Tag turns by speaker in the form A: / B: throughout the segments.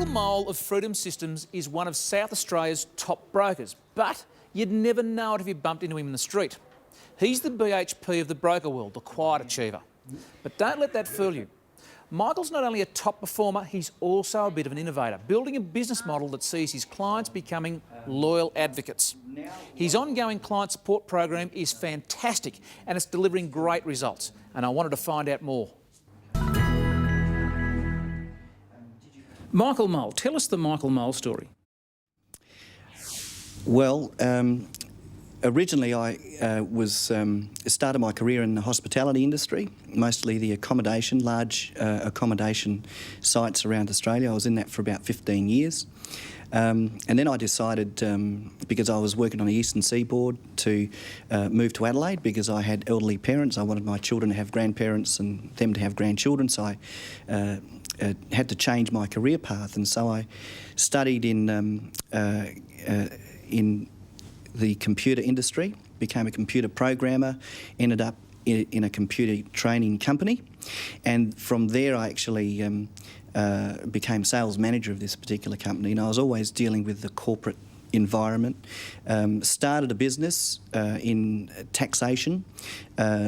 A: Michael Moll of Freedom Systems is one of South Australia's top brokers, but you'd never know it if you bumped into him in the street. He's the BHP of the broker world, the quiet achiever. But don't let that fool you. Michael's not only a top performer, he's also a bit of an innovator, building a business model that sees his clients becoming loyal advocates. His ongoing client support program is fantastic and it's delivering great results, and I wanted to find out more. Michael Moll, tell us the Michael Moll story.
B: Well, originally I started my career in the hospitality industry, mostly the large accommodation sites around Australia. I was in that for about 15 years. And then I decided, because I was working on the eastern seaboard, to move to Adelaide because I had elderly parents. I wanted my children to have grandparents and them to have grandchildren, so I had to change my career path. And so I studied in the computer industry, became a computer programmer, ended up in a computer training company, and from there I actually became sales manager of this particular company, and I was always dealing with the corporate environment. Started a business in taxation,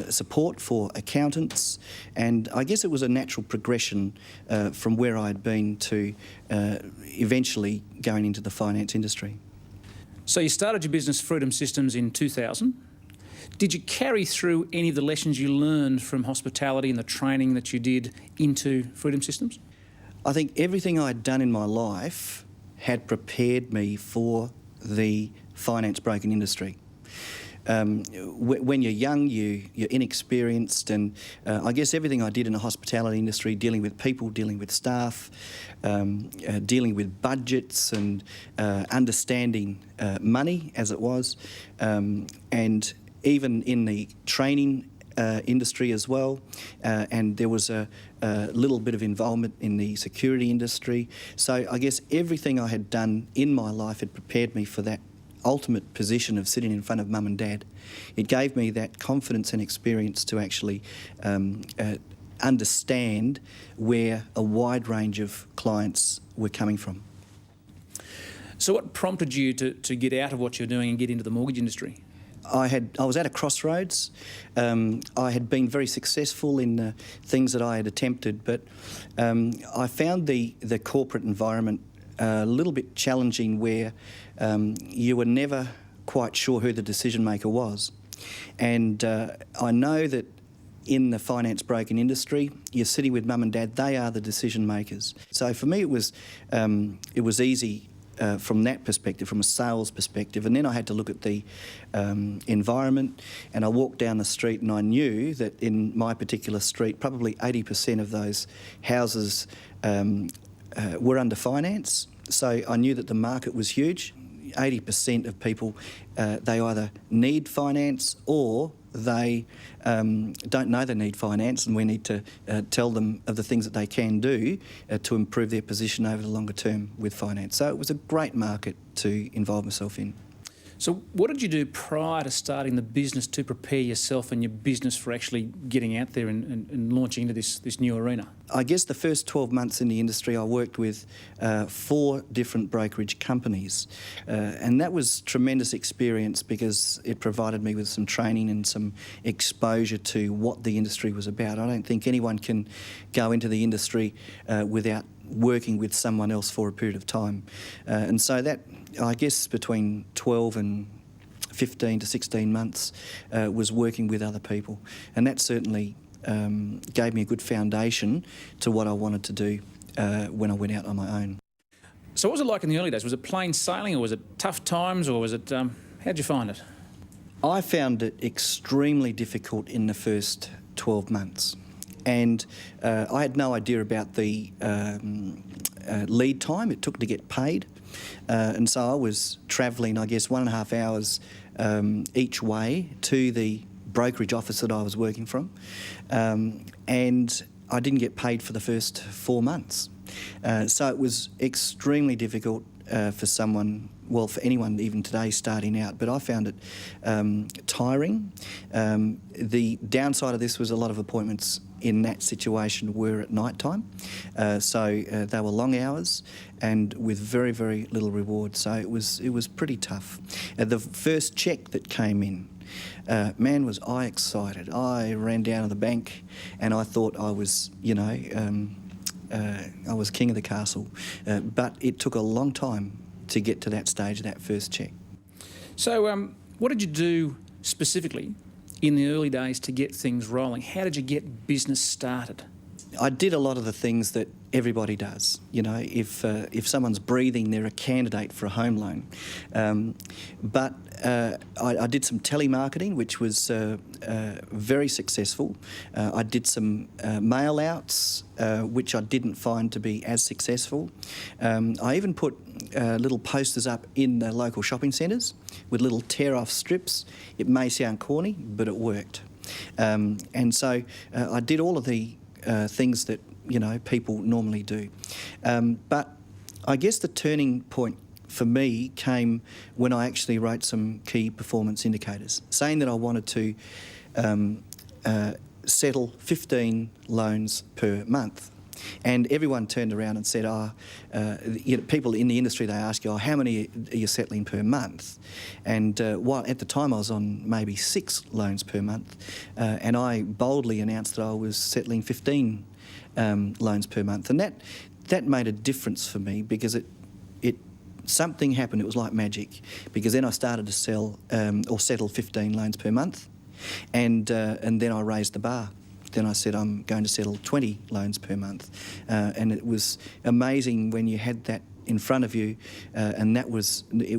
B: support for accountants, and I guess it was a natural progression from where I'd been to eventually going into the finance industry.
A: So you started your business, Freedom Systems, in 2000. Did you carry through any of the lessons you learned from hospitality and the training that you did into Freedom Systems?
B: I think everything I'd done in my life had prepared me for the finance broking industry. When you're young, you're inexperienced, and I guess everything I did in the hospitality industry, dealing with people, dealing with staff, dealing with budgets and understanding money as it was, and even in the training industry as well, and there was a little bit of involvement in the security industry. So I guess everything I had done in my life had prepared me for that ultimate position of sitting in front of mum and dad. It gave me that confidence and experience to actually understand where a wide range of clients were coming from.
A: So what prompted you to get out of what you're doing and get into the mortgage industry?
B: I was at a crossroads. I had been very successful in the things that I had attempted, but I found the corporate environment a little bit challenging, where you were never quite sure who the decision maker was. And I know that in the finance broking industry, you're sitting with mum and dad, they are the decision makers. So for me it was easy from that perspective, from a sales perspective. And then I had to look at the environment, and I walked down the street and I knew that in my particular street probably 80% of those houses were under finance. So I knew that the market was huge. 80% of people, they either need finance or they don't know they need finance, and we need to tell them of the things that they can do to improve their position over the longer term with finance. So it was a great market to involve myself in.
A: So what did you do prior to starting the business to prepare yourself and your business for actually getting out there and launching into this new arena?
B: I guess the first 12 months in the industry I worked with 4 different brokerage companies, and that was tremendous experience because it provided me with some training and some exposure to what the industry was about. I don't think anyone can go into the industry without working with someone else for a period of time. And so that, I guess, between 12 and 15 to 16 months was working with other people. And that certainly gave me a good foundation to what I wanted to do when I went out on my own.
A: So what was it like in the early days? Was it plain sailing, or was it tough times, or was it, how'd you find it?
B: I found it extremely difficult in the first 12 months. And I had no idea about the lead time it took to get paid. And so I was travelling, I guess, 1.5 hours each way to the brokerage office that I was working from. And I didn't get paid for the first 4 months. So it was extremely difficult for someone, well, for anyone even today starting out, but I found it tiring. The downside of this was a lot of appointments in that situation were at night time, so they were long hours and with very, very little reward. So it was pretty tough. The first cheque that came in, man, was I excited. I ran down to the bank and I thought I was, I was king of the castle. But it took a long time to get to that stage of that first cheque.
A: So what did you do specifically in the early days to get things rolling? How did you get business started?
B: I did a lot of the things that everybody does. If someone's breathing, they're a candidate for a home loan. But I did some telemarketing, which was very successful. I did some mail outs, which I didn't find to be as successful. I even put little posters up in the local shopping centres with little tear-off strips. It may sound corny, but it worked. And so I did all of the things that people normally do. But I guess the turning point for me came when I actually wrote some key performance indicators, saying that I wanted to settle 15 loans per month. And everyone turned around and said, people in the industry, they ask you, how many are you settling per month? And while at the time I was on maybe 6 loans per month, and I boldly announced that I was settling 15 loans per month. And that made a difference for me, because something happened. It was like magic, because then I started to sell or settle 15 loans per month, and then I raised the bar. Then I said I'm going to settle 20 loans per month, and it was amazing when you had that in front of you, and it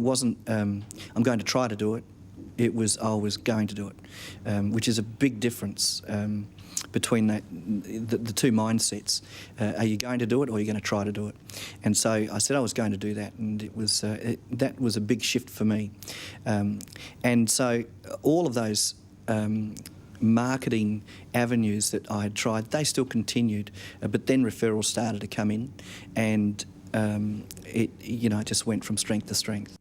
B: wasn't I'm going to try to do it. It was I was going to do it, which is a big difference between the two mindsets. Are you going to do it, or are you going to try to do it? And so I said I was going to do that, and it was that was a big shift for me. And so all of those marketing avenues that I had tried, they still continued, but then referrals started to come in, and it just went from strength to strength.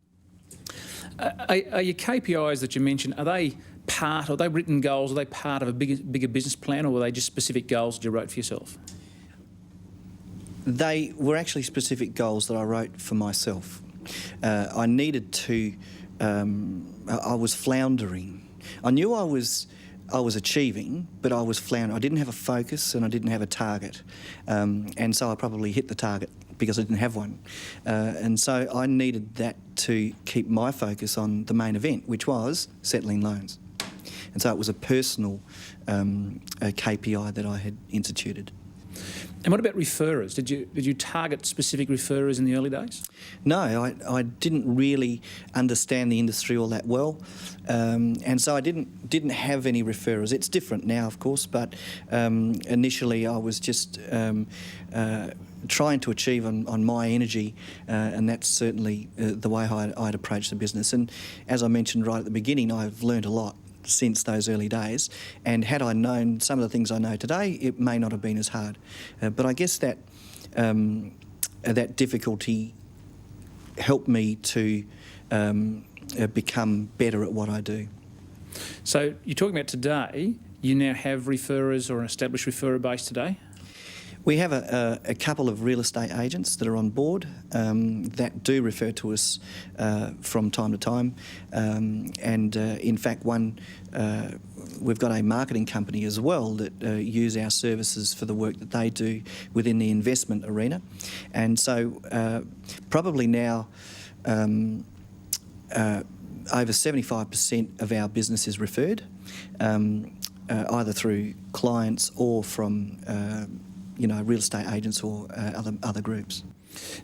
A: Are your KPIs that you mentioned, are they written goals, are they part of a bigger business plan, or were they just specific goals that you wrote for yourself?
B: They were actually specific goals that I wrote for myself. I needed to, I was floundering. I knew I was achieving, but I was floundering. I didn't have a focus and I didn't have a target. And so I probably hit the target because I didn't have one. And so I needed that to keep my focus on the main event, which was settling loans. And so it was a personal KPI that I had instituted.
A: And what about referrers? Did you target specific referrers in the early days?
B: No, I didn't really understand the industry all that well, and so I didn't have any referrers. It's different now, of course, but initially I was just trying to achieve on my energy, and that's certainly the way I'd approach the business. And as I mentioned right at the beginning, I've learned a lot since those early days, and had I known some of the things I know today, it may not have been as hard. But I guess that that difficulty helped me to become better at what I do.
A: So you're talking about today, you now have referrers or an established referrer base today?
B: We have a couple of real estate agents that are on board that do refer to us from time to time, and in fact we've got a marketing company as well that use our services for the work that they do within the investment arena. And so probably now over 75% of our business is referred, either through clients or from real estate agents or other groups.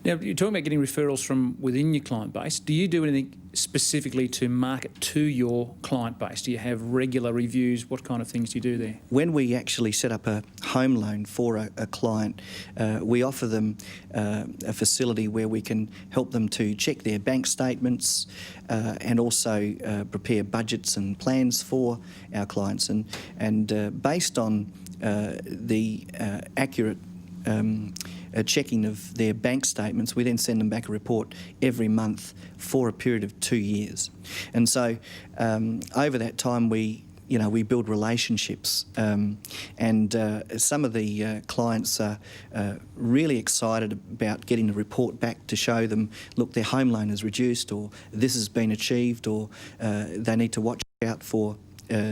A: Now, you're talking about getting referrals from within your client base. Do you do anything specifically to market to your client base? Do you have regular reviews? What kind of things do you do there?
B: When we actually set up a home loan for a client, we offer them a facility where we can help them to check their bank statements and also prepare budgets and plans for our clients. And based on the accurate checking of their bank statements, we then send them back a report every month for a period of 2 years. And so over that time we build relationships, and some of the clients are really excited about getting the report back to show them, look, their home loan is reduced, or this has been achieved, or they need to watch out for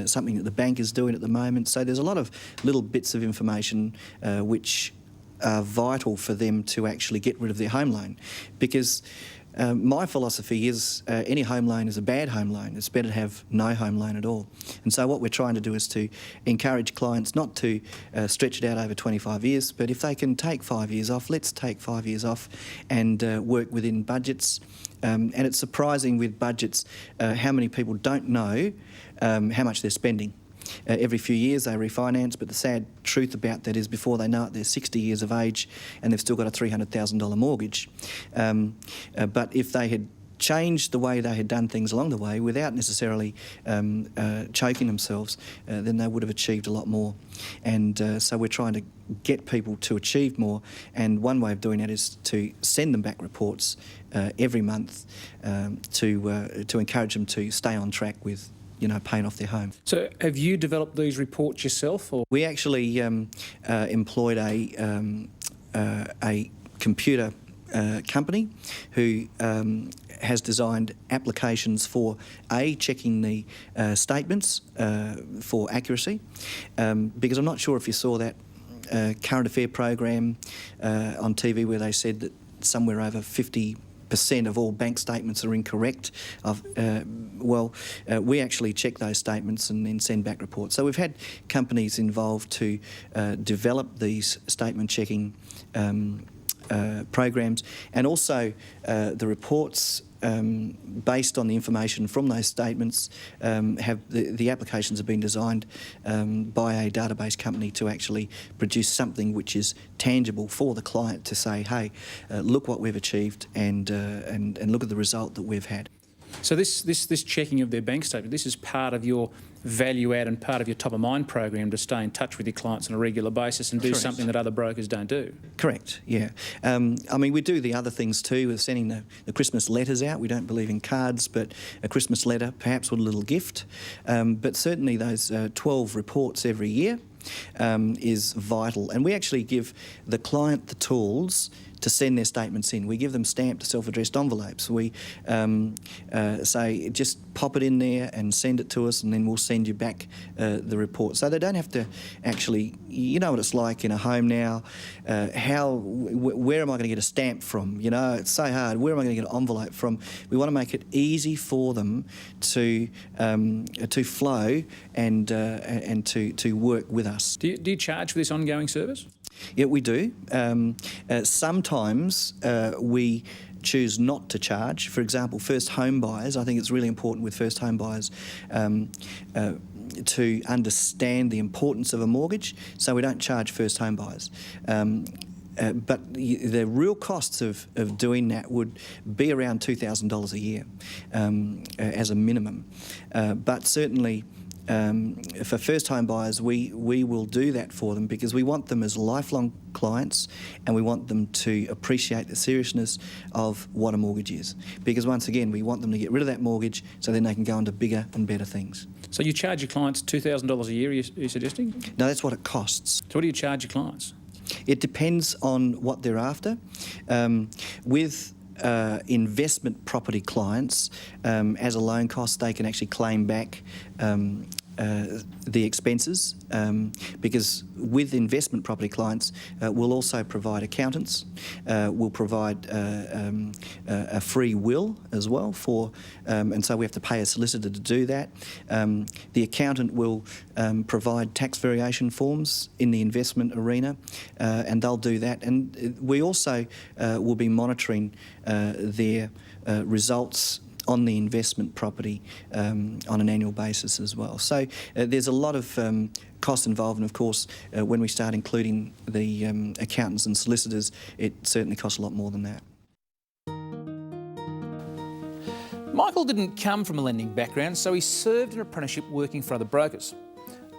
B: something that the bank is doing at the moment. So there's a lot of little bits of information which are vital for them to actually get rid of their home loan, because my philosophy is any home loan is a bad home loan. It's better to have no home loan at all. And so what we're trying to do is to encourage clients not to stretch it out over 25 years, but if they can take 5 years off, let's take 5 years off and work within budgets. And it's surprising with budgets how many people don't know how much they're spending. Every few years they refinance, but the sad truth about that is before they know it, they're 60 years of age and they've still got a $300,000 mortgage. But if they had changed the way they had done things along the way without necessarily choking themselves, then they would have achieved a lot more. And so we're trying to get people to achieve more, and one way of doing that is to send them back reports every month to encourage them to stay on track with paying off their home.
A: So have you developed these reports yourself, or?
B: We actually employed a computer company who has designed applications for checking the statements for accuracy, because I'm not sure if you saw that current affair program on TV where they said that somewhere over 50% of all bank statements are incorrect. We actually check those statements and then send back reports. So we've had companies involved to develop these statement checking programs, and also the reports based on the information from those statements have the applications have been designed by a database company to actually produce something which is tangible for the client to say, hey, look what we've achieved, and look at the result that we've had.
A: So this checking of their bank statement, this is part of your value add and part of your top of mind program to stay in touch with your clients on a regular basis and do
B: Correct.
A: something that other brokers don't do.
B: Correct, yeah. I mean, we do the other things too. We're sending the Christmas letters out. We don't believe in cards, but a Christmas letter, perhaps with a little gift. But certainly those 12 reports every year is vital. And we actually give the client the tools to send their statements in. We give them stamped self-addressed envelopes. We say, just pop it in there and send it to us, and then we'll send you back the report. So they don't have to actually, you know what it's like in a home now, where am I going to get a stamp from? It's so hard. Where am I going to get an envelope from? We want to make it easy for them to flow and to work with us.
A: Do you charge for this ongoing service?
B: Yeah, we do. Sometimes we choose not to charge. For example, first home buyers, I think it's really important with first home buyers to understand the importance of a mortgage, so we don't charge first home buyers. But the real costs of doing that would be around $2,000 a year as a minimum. But certainly, for first home buyers, we will do that for them because we want them as lifelong clients, and we want them to appreciate the seriousness of what a mortgage is. Because once again, we want them to get rid of that mortgage so then they can go into bigger and better things.
A: So you charge your clients $2,000 a year, are you suggesting?
B: No, that's what it costs.
A: So what do you charge your clients?
B: It depends on what they're after. With investment property clients, as a loan cost, they can actually claim back the expenses, because with investment property clients, we'll also provide accountants, we'll provide a free will as well and so we have to pay a solicitor to do that. The accountant will provide tax variation forms in the investment arena, and they'll do that. And we also will be monitoring their results on the investment property on an annual basis as well. So there's a lot of cost involved, and of course when we start including the accountants and solicitors, it certainly costs a lot more than that.
A: Michael didn't come from a lending background, so he served an apprenticeship working for other brokers.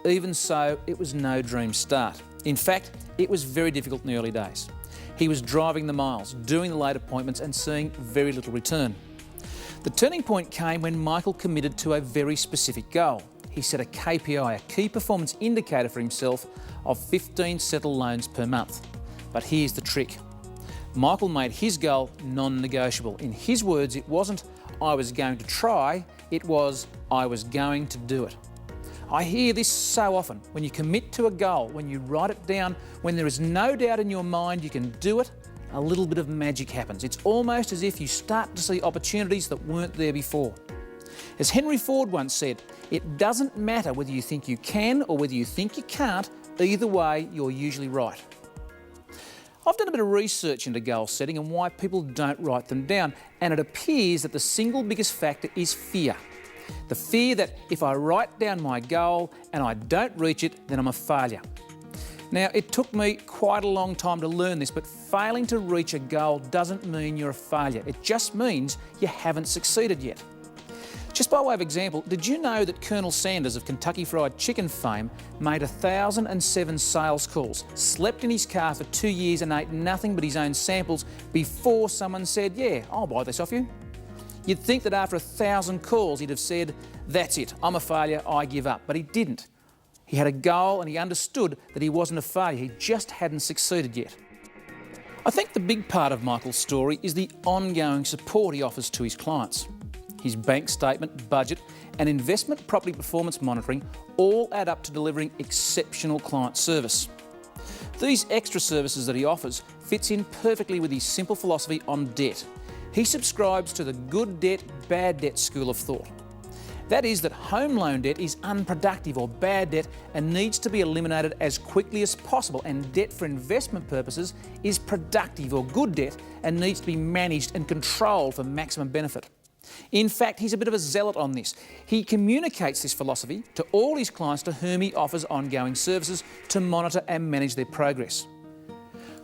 A: Even so, it was no dream start. In fact, it was very difficult in the early days. He was driving the miles, doing the late appointments and seeing very little return. The turning point came when Michael committed to a very specific goal. He set a KPI, a key performance indicator for himself, of 15 settled loans per month. But here's the trick. Michael made his goal non-negotiable. In his words, it wasn't "I was going to try," it was "I was going to do it." I hear this so often. When you commit to a goal, when you write it down, when there is no doubt in your mind you can do it, a little bit of magic happens. It's almost as if you start to see opportunities that weren't there before. As Henry Ford once said, it doesn't matter whether you think you can or whether you think you can't, either way, you're usually right. I've done a bit of research into goal setting and why people don't write them down, and it appears that the single biggest factor is fear. The fear that if I write down my goal and I don't reach it, then I'm a failure. Now, it took me quite a long time to learn this, but failing to reach a goal doesn't mean you're a failure. It just means you haven't succeeded yet. Just by way of example, did you know that Colonel Sanders of Kentucky Fried Chicken fame made 1,007 sales calls, slept in his car for 2 years and ate nothing but his own samples before someone said, "Yeah, I'll buy this off you"? You'd think that after 1,000 calls he'd have said, "That's it, I'm a failure, I give up." But he didn't. He had a goal and he understood that he wasn't a failure, he just hadn't succeeded yet. I think the big part of Michael's story is the ongoing support he offers to his clients. His bank statement, budget and investment property performance monitoring all add up to delivering exceptional client service. These extra services that he offers fits in perfectly with his simple philosophy on debt. He subscribes to the good debt, bad debt school of thought. That is that home loan debt is unproductive or bad debt and needs to be eliminated as quickly as possible, and debt for investment purposes is productive or good debt and needs to be managed and controlled for maximum benefit. In fact, he's a bit of a zealot on this. He communicates this philosophy to all his clients to whom he offers ongoing services to monitor and manage their progress.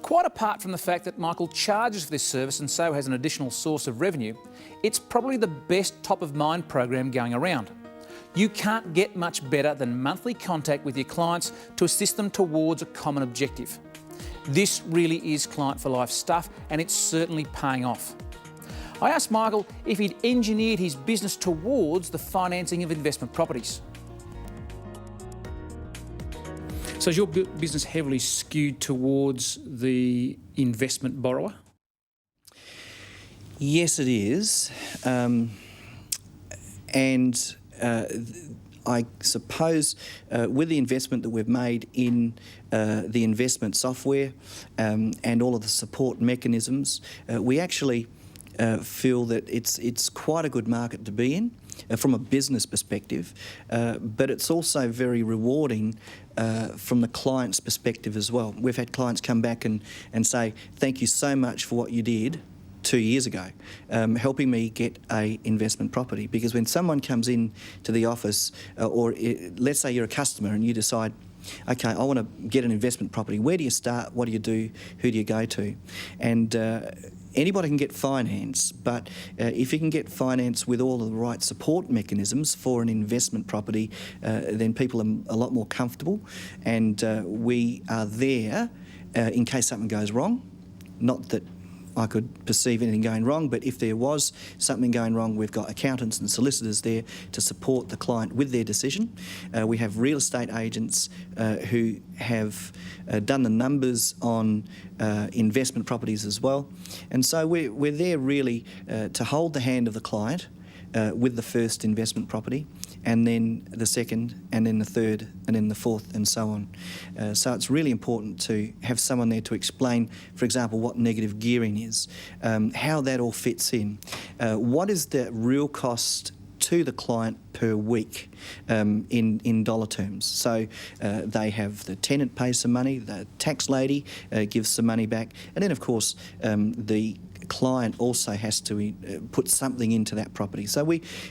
A: Quite apart from the fact that Michael charges for this service and so has an additional source of revenue, it's probably the best top-of-mind program going around. You can't get much better than monthly contact with your clients to assist them towards a common objective. This really is client-for-life stuff, and it's certainly paying off. I asked Michael if he'd engineered his business towards the financing of investment properties. So is your business heavily skewed towards the investment borrower?
B: Yes, it is. I suppose with the investment that we've made in the investment software and all of the support mechanisms, we actually feel that it's quite a good market to be in from a business perspective, but it's also very rewarding from the client's perspective as well. We've had clients come back and say, "Thank you so much for what you did 2 years ago, helping me get a investment property." Because when someone comes in to the office, let's say you're a customer and you decide, "Okay, I want to get an investment property. Where do you start? What do you do? Who do you go to?" And anybody can get finance, but if you can get finance with all of the right support mechanisms for an investment property, then people are a lot more comfortable, and we are there in case something goes wrong. Not that I could perceive anything going wrong, but if there was something going wrong, we've got accountants and solicitors there to support the client with their decision. We have real estate agents who have done the numbers on investment properties as well. And so we're there really to hold the hand of the client with the first investment property, and then the second, and then the third, and then the fourth, and so on. So it's really important to have someone there to explain, for example, what negative gearing is, how that all fits in, what is the real cost to the client per week in dollar terms. So they have the tenant pays some money, the tax lady gives some money back, and then of course the client also has to put something into that property. So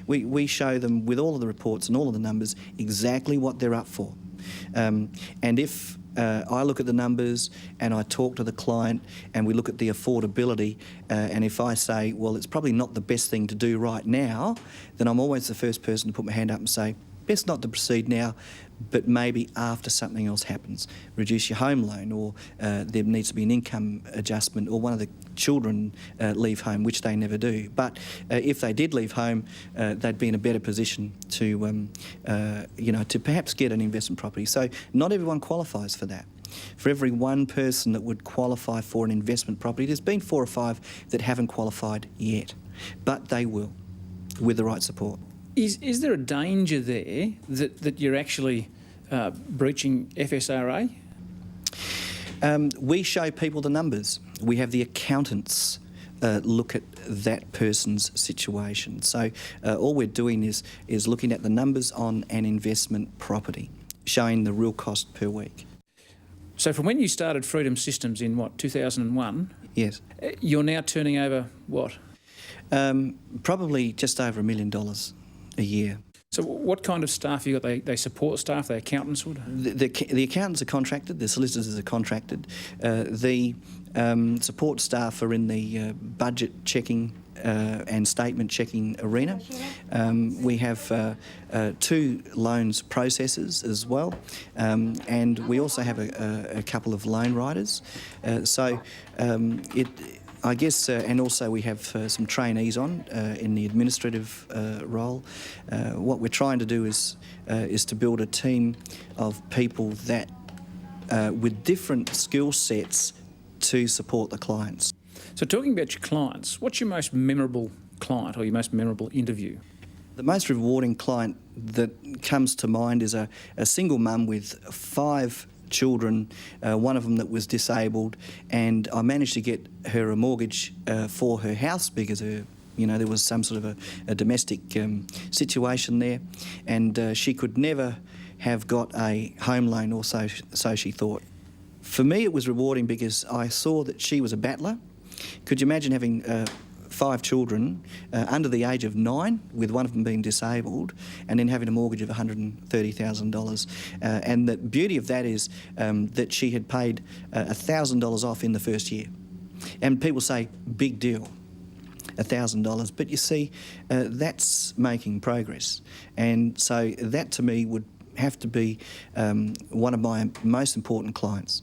B: we show them with all of the reports and all of the numbers exactly what they're up for. And if I look at the numbers and I talk to the client and we look at the affordability, and if I say, well, it's probably not the best thing to do right now, then I'm always the first person to put my hand up and say, best not to proceed now, but maybe after something else happens. Reduce your home loan, or there needs to be an income adjustment, or one of the children leave home, which they never do. But if they did leave home, they'd be in a better position to, to perhaps get an investment property. So not everyone qualifies for that. For every one person that would qualify for an investment property, there's been 4 or 5 that haven't qualified yet, but they will, with the right support.
A: Is there a danger there that you're actually breaching FSRA?
B: We show people the numbers. We have the accountants look at that person's situation. So all we're doing is looking at the numbers on an investment property, showing the real cost per week.
A: So from when you started Freedom Systems in, 2001?
B: Yes.
A: You're now turning over what?
B: Probably just over $1 million a year.
A: So what kind of staff you got? They support staff, they accountants?
B: The accountants are contracted, the solicitors are contracted. The support staff are in the budget checking and statement checking arena. We have 2 loans processors as well, and we also have a couple of loan writers. I guess, and also we have some trainees on in the administrative role. What we're trying to do is to build a team of people that with different skill sets to support the clients.
A: So talking about your clients, what's your most memorable client or your most memorable interview?
B: The most rewarding client that comes to mind is a single mum with 5 children, one of them that was disabled, and I managed to get her a mortgage for her house because there was some sort of a domestic situation there, and she could never have got a home loan, or so she thought. For me, it was rewarding because I saw that she was a battler. Could you imagine having 5 children under the age of 9, with one of them being disabled, and then having a mortgage of $130,000. And the beauty of that is that she had paid $1,000 off in the first year. And people say, big deal, $1,000. But you see, that's making progress. And so that to me would have to be one of my most important clients.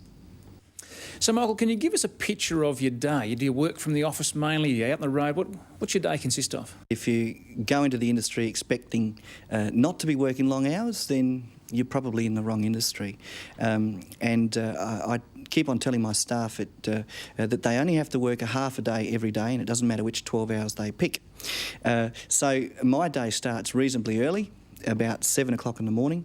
A: So, Michael, can you give us a picture of your day? Do you work from the office mainly? Are you out on the road? What's your day consist of?
B: If you go into the industry expecting not to be working long hours, then you're probably in the wrong industry. I keep on telling my staff that they only have to work a half a day every day, and it doesn't matter which 12 hours they pick. So my day starts reasonably early, about 7 o'clock in the morning.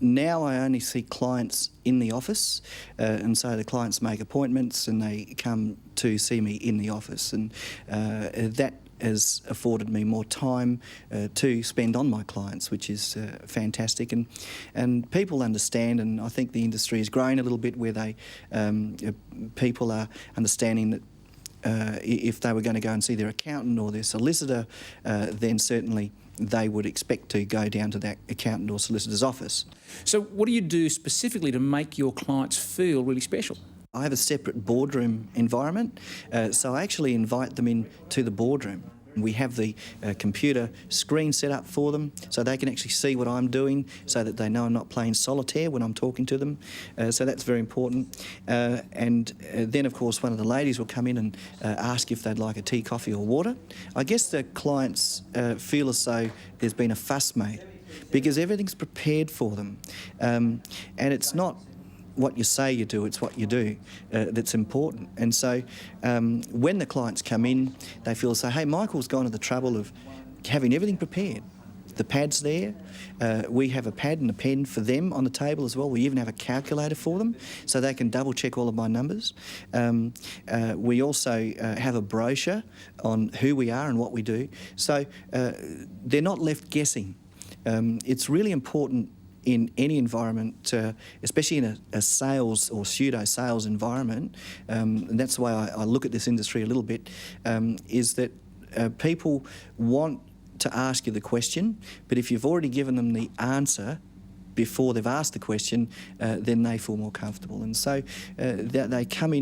B: Now I only see clients in the office, and so the clients make appointments and they come to see me in the office, and that has afforded me more time to spend on my clients, which is fantastic. And people understand, and I think the industry is growing a little bit where people are understanding that if they were going to go and see their accountant or their solicitor, then certainly they would expect to go down to that accountant or solicitor's office.
A: So what do you do specifically to make your clients feel really special?
B: I have a separate boardroom environment, so I actually invite them into the boardroom. We have the computer screen set up for them so they can actually see what I'm doing, so that they know I'm not playing solitaire when I'm talking to them. So that's very important. And then, of course, one of the ladies will come in and ask if they'd like a tea, coffee or water. I guess the clients feel as though there's been a fuss made because everything's prepared for them. And it's not what you say you do, it's what you do that's important. And so when the clients come in, they feel, say, hey, Michael's gone to the trouble of having everything prepared. The pad's there. We have a pad and a pen for them on the table as well. We even have a calculator for them so they can double check all of my numbers. We also have a brochure on who we are and what we do. So they're not left guessing. It's really important in any environment, especially in a sales or pseudo-sales environment, and that's the way I look at this industry a little bit, is that people want to ask you the question, but if you've already given them the answer before they've asked the question, then they feel more comfortable. And so they come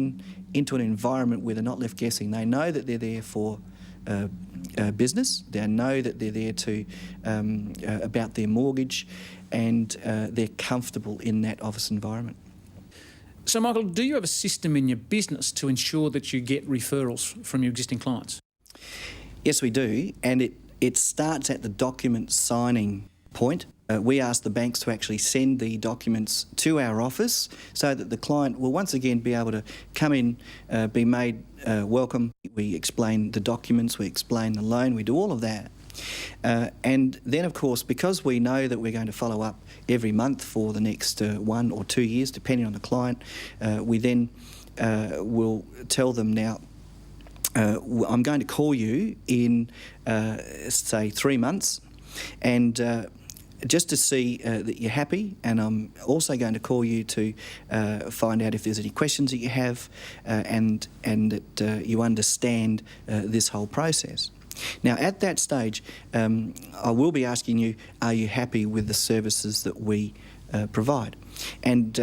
B: into an environment where they're not left guessing. They know that they're there for business. They know that they're there to about their mortgage, and they're comfortable in that office environment.
A: So, Michael, do you have a system in your business to ensure that you get referrals from your existing clients?
B: Yes, we do, and it starts at the document signing point. We ask the banks to actually send the documents to our office so that the client will once again be able to come in, be made welcome. We explain the documents, we explain the loan, we do all of that. And then, of course, because we know that we're going to follow up every month for the next 1 or 2 years, depending on the client, we then will tell them, now, I'm going to call you in, say, 3 months, and just to see that you're happy, and I'm also going to call you to find out if there's any questions that you have, and that you understand this whole process. Now, at that stage, I will be asking you, are you happy with the services that we provide? And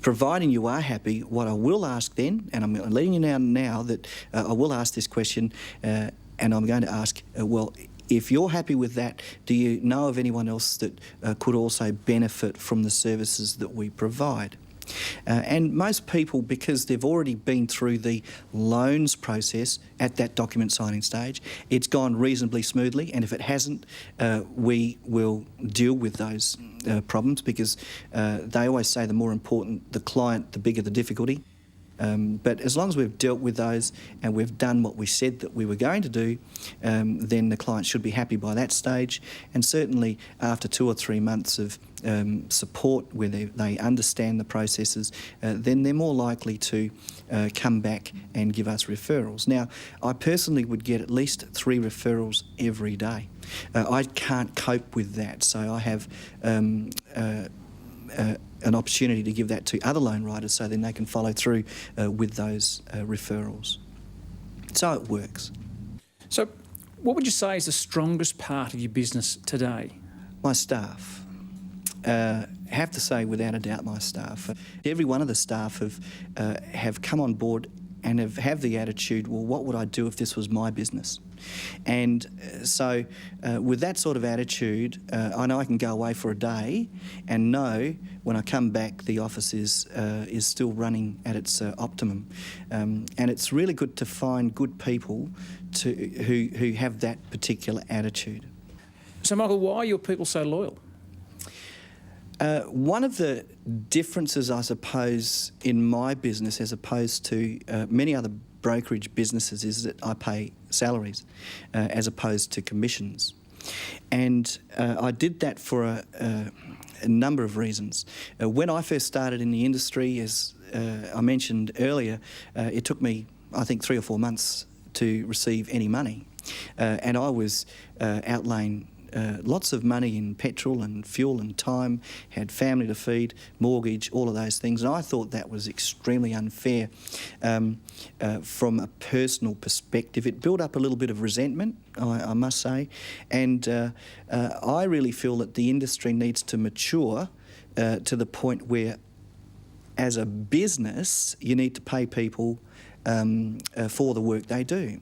B: providing you are happy, what I will ask then, and I'm letting you know now that I will ask this question, and I'm going to ask, well, if you're happy with that, do you know of anyone else that could also benefit from the services that we provide? And most people, because they've already been through the loans process at that document signing stage, it's gone reasonably smoothly, and if it hasn't, we will deal with those problems, because they always say the more important the client, the bigger the difficulty. But as long as we've dealt with those and we've done what we said that we were going to do, then the client should be happy by that stage. And certainly after 2 or 3 months of support where they understand the processes, then they're more likely to come back and give us referrals. Now, I personally would get at least 3 referrals every day. I can't cope with that, so I have an opportunity to give that to other loan writers, so then they can follow through with those referrals. So it works.
A: So what would you say is the strongest part of your business today?
B: My staff. Have to say, without a doubt, my staff. Every one of the staff have come on board and have the attitude, well, what would I do if this was my business? And so with that sort of attitude, I know I can go away for a day and know when I come back the office is still running at its optimum. And it's really good to find good people who have that particular attitude.
A: So, Michael, why are your people so loyal?
B: One of the differences, I suppose, in my business as opposed to many other brokerage businesses is that I pay salaries as opposed to commissions. And I did that for a number of reasons. When I first started in the industry, as I mentioned earlier, it took me, I think, 3 or 4 months to receive any money. And I was outlaying lots of money in petrol and fuel and time, had family to feed, mortgage, all of those things. And I thought that was extremely unfair from a personal perspective. It built up a little bit of resentment, I must say. And I really feel that the industry needs to mature to the point where, as a business, you need to pay people for the work they do.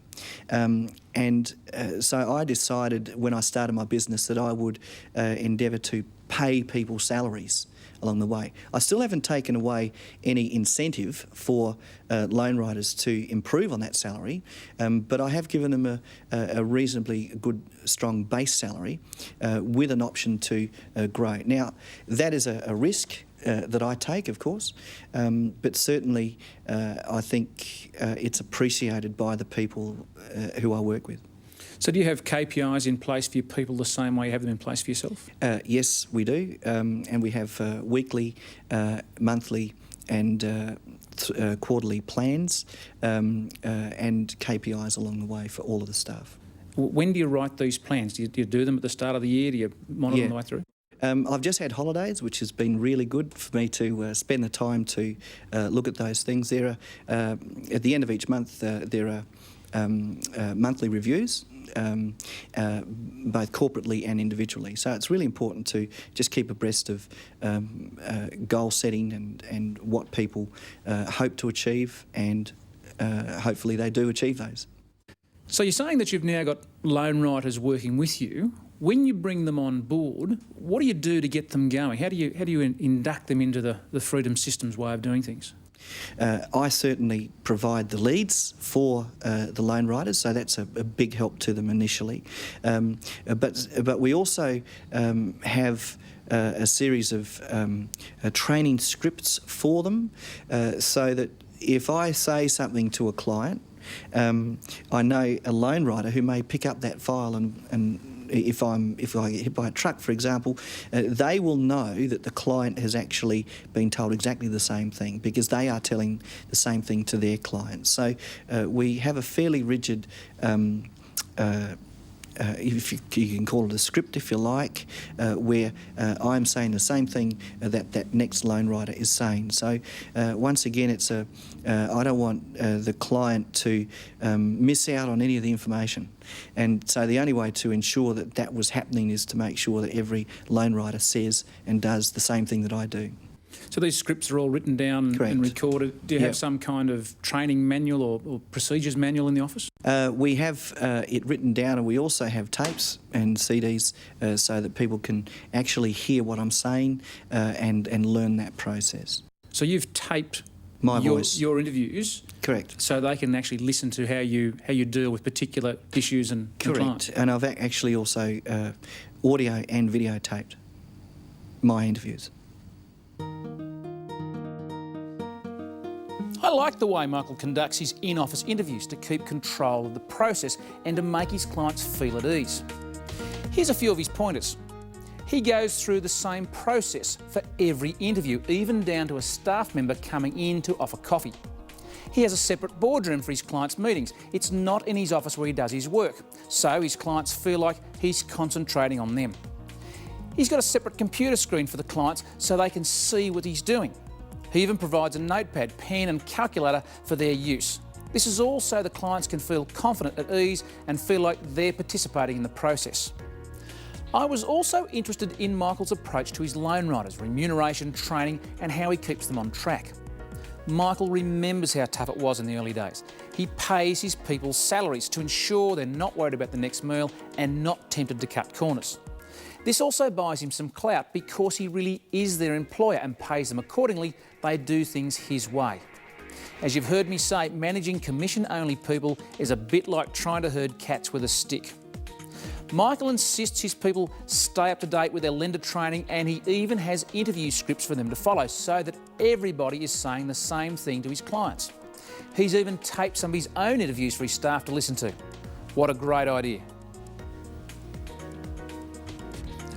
B: So I decided when I started my business that I would endeavour to pay people salaries along the way. I still haven't taken away any incentive for loan writers to improve on that salary, but I have given them a reasonably good, strong base salary with an option to grow. Now, that is a risk that I take, of course, but certainly I think it's appreciated by the people who I work with.
A: So do you have KPIs in place for your people the same way you have them in place for yourself?
B: Yes, we do, and we have weekly, monthly and quarterly plans and KPIs along the way for all of the staff.
A: When do you write these plans? Do you do them at the start of the year? Do you monitor them the way through?
B: I've just had holidays, which has been really good for me to spend the time to look at those things. There are, at the end of each month, there are monthly reviews, both corporately and individually. So it's really important to just keep abreast of goal setting and what people hope to achieve, and hopefully they do achieve those.
A: So you're saying that you've now got loan writers working with you. When you bring them on board, what do you do to get them going? How do you induct them into the Freedom Systems way of doing things?
B: I certainly provide the leads for the loan writers, so that's a big help to them initially. But we also have a series of training scripts for them, so that if I say something to a client, I know a loan writer who may pick up that file and if I get hit by a truck, for example, they will know that the client has actually been told exactly the same thing, because they are telling the same thing to their clients. So we have a fairly rigid, if you can call it a script if you like, where I'm saying the same thing that next loan writer is saying. So once again, it's I don't want the client to miss out on any of the information, and so the only way to ensure that that was happening is to make sure that every loan writer says and does the same thing that I do.
A: So these scripts are all written down
B: Correct.
A: and recorded. Do you have some kind of training manual or procedures manual in the office?
B: We have it written down, and we also have tapes and CDs so that people can actually hear what I'm saying and learn that process.
A: So you've taped
B: My voice.
A: your interviews,
B: Correct.
A: so they can actually listen to how you deal with particular issues and clients.
B: Correct. And I've actually also audio and videotaped my interviews.
A: I like the way Michael conducts his in-office interviews to keep control of the process and to make his clients feel at ease. Here's a few of his pointers. He goes through the same process for every interview, even down to a staff member coming in to offer coffee. He has a separate boardroom for his clients' meetings. It's not in his office where he does his work, so his clients feel like he's concentrating on them. He's got a separate computer screen for the clients so they can see what he's doing. He even provides a notepad, pen and calculator for their use. This is all so the clients can feel confident, at ease and feel like they're participating in the process. I was also interested in Michael's approach to his loan writers, remuneration, training and how he keeps them on track. Michael remembers how tough it was in the early days. He pays his people's salaries to ensure they're not worried about the next meal and not tempted to cut corners. This also buys him some clout because he really is their employer and pays them accordingly. They do things his way. As you've heard me say, managing commission-only people is a bit like trying to herd cats with a stick. Michael insists his people stay up to date with their lender training, and he even has interview scripts for them to follow so that everybody is saying the same thing to his clients. He's even taped some of his own interviews for his staff to listen to. What a great idea.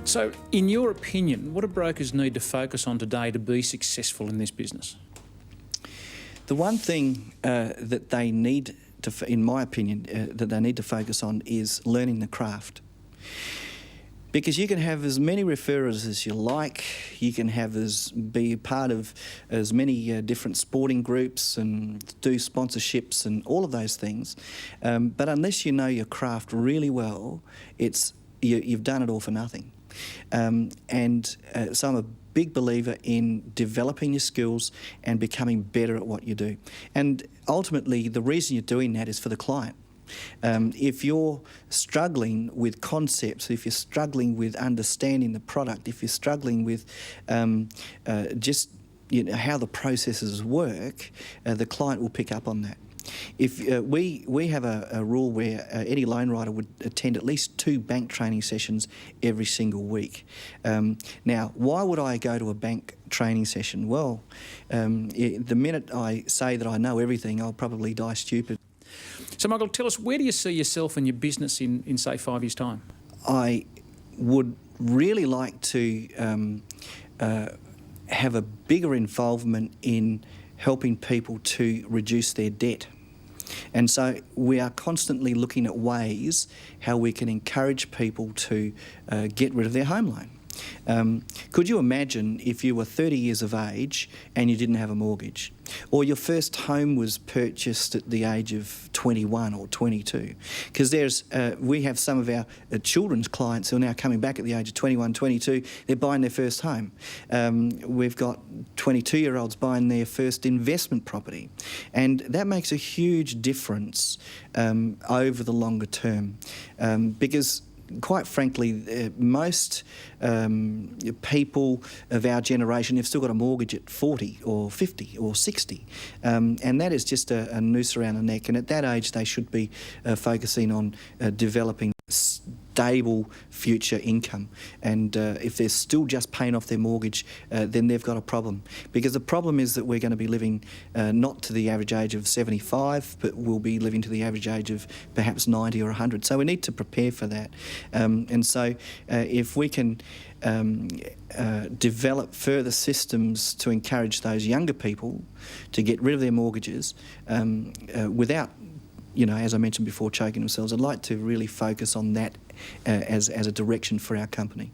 A: So, in your opinion, what do brokers need to focus on today to be successful in this business?
B: The one thing that they need to, in my opinion, that they need to focus on is learning the craft. Because you can have as many referrers as you like, you can be part of as many different sporting groups and do sponsorships and all of those things, but unless you know your craft really well, you've done it all for nothing. So I'm a big believer in developing your skills and becoming better at what you do. And ultimately, the reason you're doing that is for the client. If you're struggling with concepts, if you're struggling with understanding the product, if you're struggling with just how the processes work, the client will pick up on that. If we have a rule where any loan writer would attend at least 2 bank training sessions every single week. Now, why would I go to a bank training session? Well, the minute I say that I know everything, I'll probably die stupid.
A: So, Michael, tell us, where do you see yourself and your business in say, 5 years' time?
B: I would really like to have a bigger involvement in helping people to reduce their debt. And so we are constantly looking at ways how we can encourage people to get rid of their home loan. Could you imagine if you were 30 years of age and you didn't have a mortgage? Or your first home was purchased at the age of 21 or 22? Because we have some of our children's clients who are now coming back at the age of 21, 22, they're buying their first home. We've got 22-year-olds buying their first investment property. And that makes a huge difference over the longer term, because quite frankly, most people of our generation have still got a mortgage at 40 or 50 or 60, and that is just a noose around the neck. And at that age, they should be focusing on developing stable future income. And if they're still just paying off their mortgage, then they've got a problem. Because the problem is that we're going to be living not to the average age of 75, but we'll be living to the average age of perhaps 90 or 100. So we need to prepare for that. And so if we can develop further systems to encourage those younger people to get rid of their mortgages without, as I mentioned before, choking themselves, I'd like to really focus on that as a direction for our company.